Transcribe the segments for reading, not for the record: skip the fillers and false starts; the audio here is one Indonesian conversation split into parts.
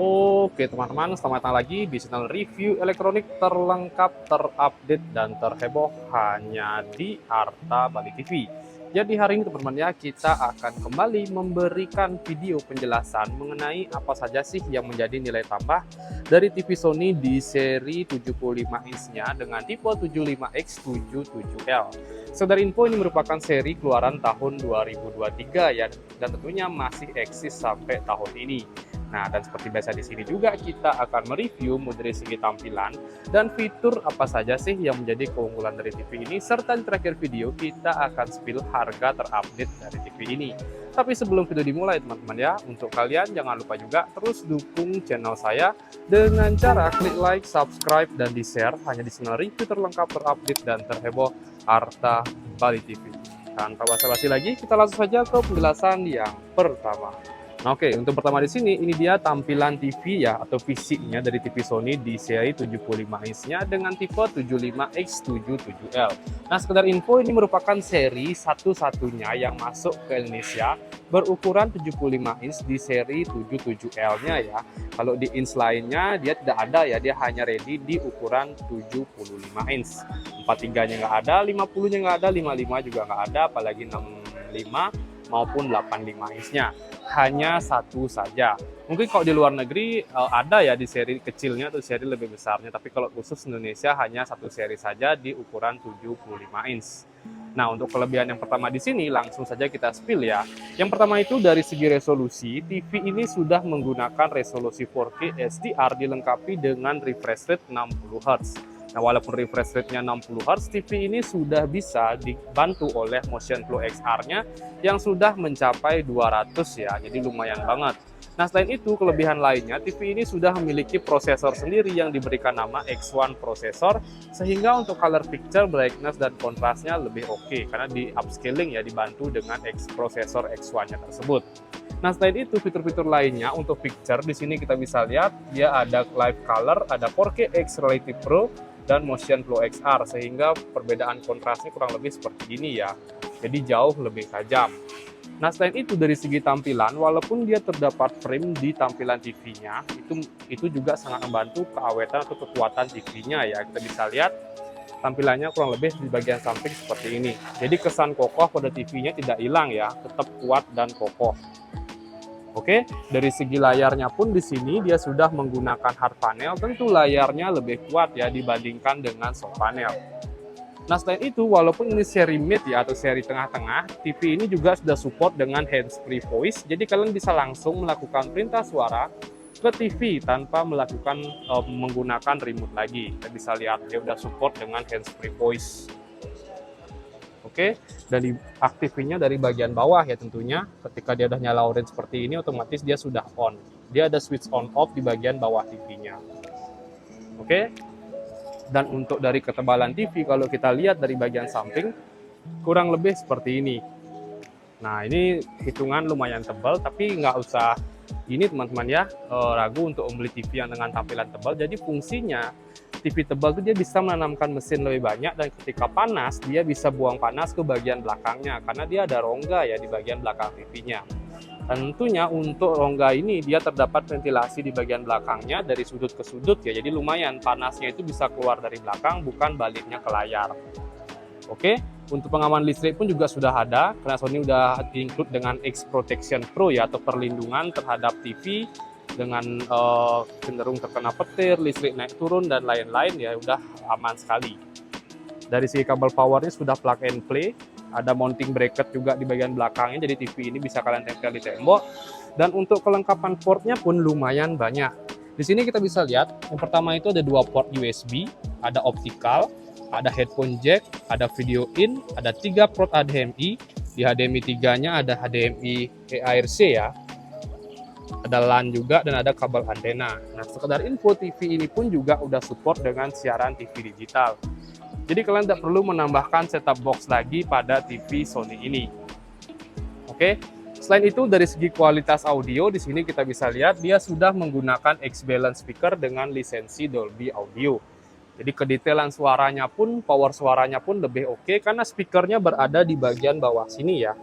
Oke teman-teman, selamat datang lagi di channel review elektronik terlengkap, terupdate, dan terheboh hanya di Arta Bali TV. Jadi hari ini teman-teman ya, kita akan kembali memberikan video penjelasan mengenai apa saja sih yang menjadi nilai tambah dari TV Sony di seri 75 inch-nya dengan tipe 75X77L. Sekedar info, ini merupakan seri keluaran tahun 2023 ya, dan tentunya masih eksis sampai tahun ini. Nah, dan seperti biasa di sini juga kita akan mereview dari segi tampilan dan fitur apa saja sih yang menjadi keunggulan dari TV ini, serta di terakhir video kita akan spill harga terupdate dari TV ini. Tapi sebelum video dimulai teman-teman ya, untuk kalian jangan lupa juga terus dukung channel saya dengan cara klik like, subscribe, dan di-share hanya di channel review terlengkap, terupdate, dan terheboh Arta Bali TV. Tanpa basa-basi lagi, kita langsung saja ke penjelasan yang pertama. Nah, oke, untuk pertama di sini, ini dia tampilan TV ya, atau fisiknya dari TV Sony di seri 75 inch-nya dengan tipe 75X77L. Nah, sekedar info, ini merupakan seri satu-satunya yang masuk ke Indonesia berukuran 75 inch di seri 77L-nya ya. Kalau di inch lainnya, dia tidak ada ya, dia hanya ready di ukuran 75 inch. 43-nya nggak ada, 50-nya nggak ada, 55 juga nggak ada, apalagi 65 maupun 85 inch-nya. Hanya satu saja. Mungkin kalau di luar negeri ada ya di seri kecilnya atau seri lebih besarnya, tapi kalau khusus Indonesia hanya satu seri saja di ukuran 75 inch. Nah, untuk kelebihan yang pertama di sini langsung saja kita spill ya. Yang pertama itu dari segi resolusi, TV ini sudah menggunakan resolusi 4K HDR dilengkapi dengan refresh rate 60 Hz. Nah, walaupun refresh rate-nya 60 Hz, TV ini sudah bisa dibantu oleh Motion Flow XR-nya yang sudah mencapai 200 ya, jadi lumayan banget. Nah, selain itu, kelebihan lainnya, TV ini sudah memiliki prosesor sendiri yang diberikan nama X1 prosesor, sehingga untuk color picture, brightness, dan kontrasnya lebih oke, karena di upscaling ya, dibantu dengan prosesor X1-nya tersebut. Nah, selain itu, fitur-fitur lainnya untuk picture, di sini kita bisa lihat, dia ada live color, ada 4K X Relative Pro, dan Motion Flow XR, sehingga perbedaan kontrasnya kurang lebih seperti ini ya, jadi jauh lebih tajam. Nah, selain itu dari segi tampilan, walaupun dia terdapat frame di tampilan TV-nya, itu juga sangat membantu keawetan atau kekuatan TV-nya ya. Kita bisa lihat tampilannya kurang lebih di bagian samping seperti ini, jadi kesan kokoh pada TV-nya tidak hilang ya, tetap kuat dan kokoh. Oke, dari segi layarnya pun di sini dia sudah menggunakan hard panel, tentu layarnya lebih kuat ya dibandingkan dengan soft panel. Nah, selain itu, walaupun ini seri mid ya atau seri tengah-tengah, TV ini juga sudah support dengan hands-free voice, jadi kalian bisa langsung melakukan perintah suara ke TV tanpa menggunakan remote lagi. Kita bisa lihat dia sudah support dengan hands-free voice. Oke, dan aktifnya dari bagian bawah ya tentunya. Ketika dia udah nyala orange seperti ini, otomatis dia sudah on. Dia ada switch on off di bagian bawah TV-nya. Oke, dan untuk dari ketebalan TV, kalau kita lihat dari bagian samping, kurang lebih seperti ini. Nah, ini hitungan lumayan tebal, tapi nggak usah ini teman-teman ya, ragu untuk membeli TV yang dengan tampilan tebal. Jadi fungsinya TV tebal itu dia bisa menanamkan mesin lebih banyak, dan ketika panas dia bisa buang panas ke bagian belakangnya karena dia ada rongga ya di bagian belakang TV-nya. Tentunya untuk rongga ini dia terdapat ventilasi di bagian belakangnya dari sudut ke sudut ya, jadi lumayan panasnya itu bisa keluar dari belakang bukan baliknya ke layar. Oke, untuk pengaman listrik pun juga sudah ada karena Sony udah include dengan X Protection Pro ya, atau perlindungan terhadap TV dengan cenderung terkena petir, listrik naik turun, dan lain-lain ya, udah aman sekali. Dari segi kabel powernya sudah plug and play, ada mounting bracket juga di bagian belakangnya, jadi TV ini bisa kalian tempel di tembok. Dan untuk kelengkapan portnya pun lumayan banyak. Di sini kita bisa lihat, yang pertama itu ada 2 port USB, ada optical, ada headphone jack, ada video in, ada 3 port HDMI. Di HDMI 3-nya ada HDMI AirC ya, ada LAN juga, dan ada kabel antena. Nah, sekedar info, TV ini pun juga udah support dengan siaran TV digital. Jadi kalian tidak perlu menambahkan setup box lagi pada TV Sony ini. Oke, selain itu dari segi kualitas audio, di sini kita bisa lihat dia sudah menggunakan X-Balance speaker dengan lisensi Dolby Audio. Jadi kedetailan suaranya pun, power suaranya pun lebih oke karena speakernya berada di bagian bawah sini ya.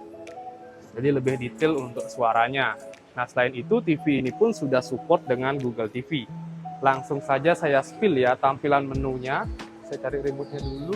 Jadi lebih detail untuk suaranya. Nah, selain itu TV ini pun sudah support dengan Google TV. Langsung saja saya spill ya tampilan menunya. Saya cari remote-nya dulu.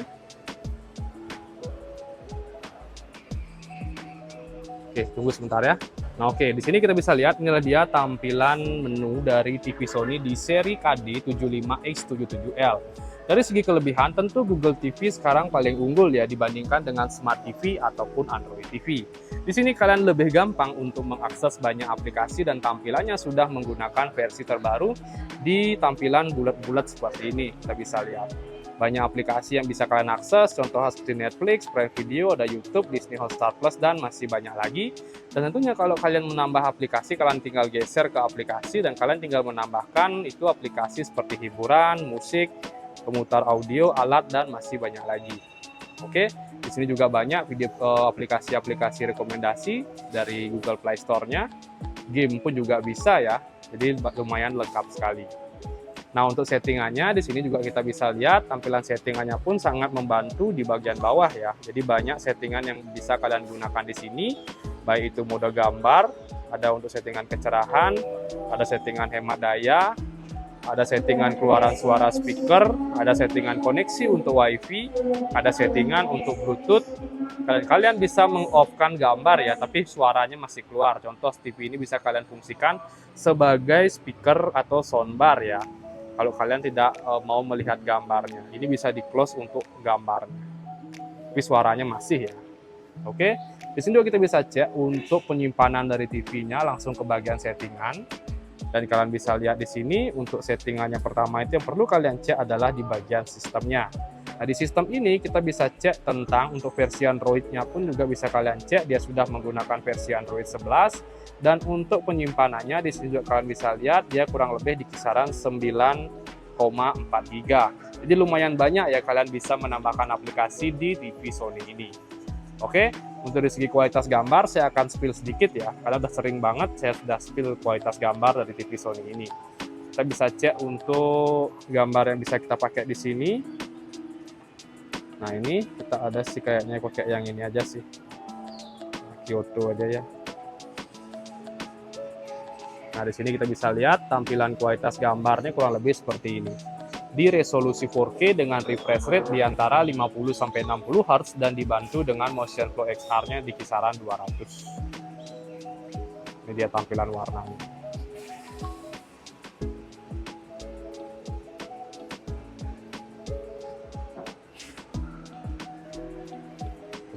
Oke, tunggu sebentar ya. Nah, oke, di sini kita bisa lihat inilah dia tampilan menu dari TV Sony di seri KD 75X77L. Dari segi kelebihan, tentu Google TV sekarang paling unggul ya dibandingkan dengan Smart TV ataupun Android TV. Di sini kalian lebih gampang untuk mengakses banyak aplikasi dan tampilannya sudah menggunakan versi terbaru di tampilan bulat-bulat seperti ini. Kita bisa lihat banyak aplikasi yang bisa kalian akses, contohnya seperti Netflix, Prime Video, ada YouTube, Disney Hotstar Plus, dan masih banyak lagi. Dan tentunya kalau kalian menambah aplikasi, kalian tinggal geser ke aplikasi dan kalian tinggal menambahkan itu aplikasi seperti hiburan, musik, pemutar audio, alat, dan masih banyak lagi. Oke, di sini juga banyak video aplikasi-aplikasi rekomendasi dari Google Play Store-nya. Game pun juga bisa ya, jadi lumayan lengkap sekali. Nah, untuk settingannya di sini juga kita bisa lihat tampilan settingannya pun sangat membantu di bagian bawah ya. Jadi banyak settingan yang bisa kalian gunakan di sini, baik itu mode gambar, ada untuk settingan kecerahan, ada settingan hemat daya, ada settingan keluaran suara speaker, ada settingan koneksi untuk WiFi, ada settingan untuk Bluetooth. Kalian bisa meng-off-kan gambar ya, tapi suaranya masih keluar. Contoh TV ini bisa kalian fungsikan sebagai speaker atau soundbar ya. Kalau kalian tidak mau melihat gambarnya, ini bisa di-close untuk gambarnya. Tapi suaranya masih ya. Oke, di sini juga kita bisa cek untuk penyimpanan dari TV-nya langsung ke bagian settingan. Dan kalian bisa lihat di sini untuk settingannya pertama itu yang perlu kalian cek adalah di bagian sistemnya. Nah, di sistem ini kita bisa cek tentang untuk versi Android-nya pun juga bisa kalian cek dia sudah menggunakan versi Android 11. Dan untuk penyimpanannya di sini juga kalian bisa lihat dia kurang lebih di kisaran 9,4 GB. Jadi lumayan banyak ya kalian bisa menambahkan aplikasi di TV Sony ini. Oke, untuk dari segi kualitas gambar saya akan spill sedikit ya. Karena udah sering banget saya sudah spill kualitas gambar dari TV Sony ini. Kita bisa cek untuk gambar yang bisa kita pakai di sini. Nah, ini kita ada sih kayaknya pakai yang ini aja sih. Kyoto aja ya. Nah, di sini kita bisa lihat tampilan kualitas gambarnya kurang lebih seperti ini. Di resolusi 4K dengan refresh rate di antara 50-60 Hz dan dibantu dengan motion flow XR-nya di kisaran 200. Ini dia tampilan warnanya.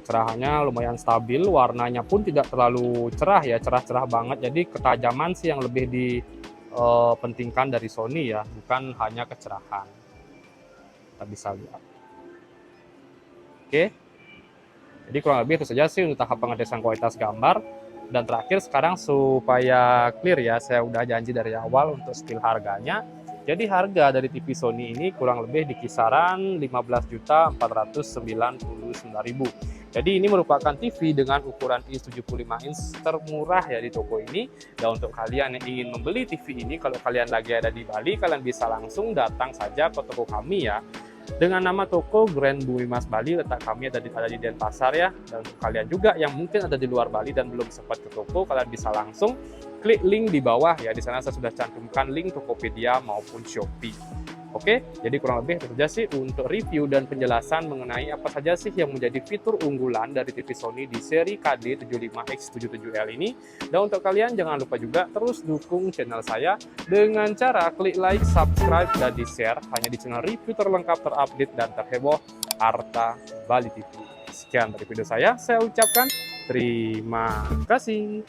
Kecerahannya lumayan stabil, warnanya pun tidak terlalu cerah ya, cerah-cerah banget. Jadi ketajaman sih yang lebih dipentingkan dari Sony ya, bukan hanya kecerahan. Kita bisa lihat. Oke, jadi kurang lebih itu saja sih untuk tahap pengetesan kualitas gambar. Dan terakhir sekarang supaya clear ya, saya udah janji dari awal untuk spill harganya. Jadi harga dari TV Sony ini kurang lebih di kisaran 15.499.000. Jadi ini merupakan TV dengan ukuran 75 inch termurah ya di toko ini. Dan untuk kalian yang ingin membeli TV ini, kalau kalian lagi ada di Bali, kalian bisa langsung datang saja ke toko kami ya. Dengan nama toko Grand Bumi Mas Bali, letak kami ada di Denpasar ya. Dan untuk kalian juga yang mungkin ada di luar Bali dan belum sempat ke toko, kalian bisa langsung klik link di bawah ya. Di sana saya sudah cantumkan link Tokopedia maupun Shopee. Oke, jadi kurang lebih itu saja sih untuk review dan penjelasan mengenai apa saja sih yang menjadi fitur unggulan dari TV Sony di seri KD 75X77L ini. Dan untuk kalian jangan lupa juga terus dukung channel saya dengan cara klik like, subscribe, dan di-share hanya di channel review terlengkap, terupdate, dan terheboh Arta Bali TV. Sekian dari video saya ucapkan terima kasih.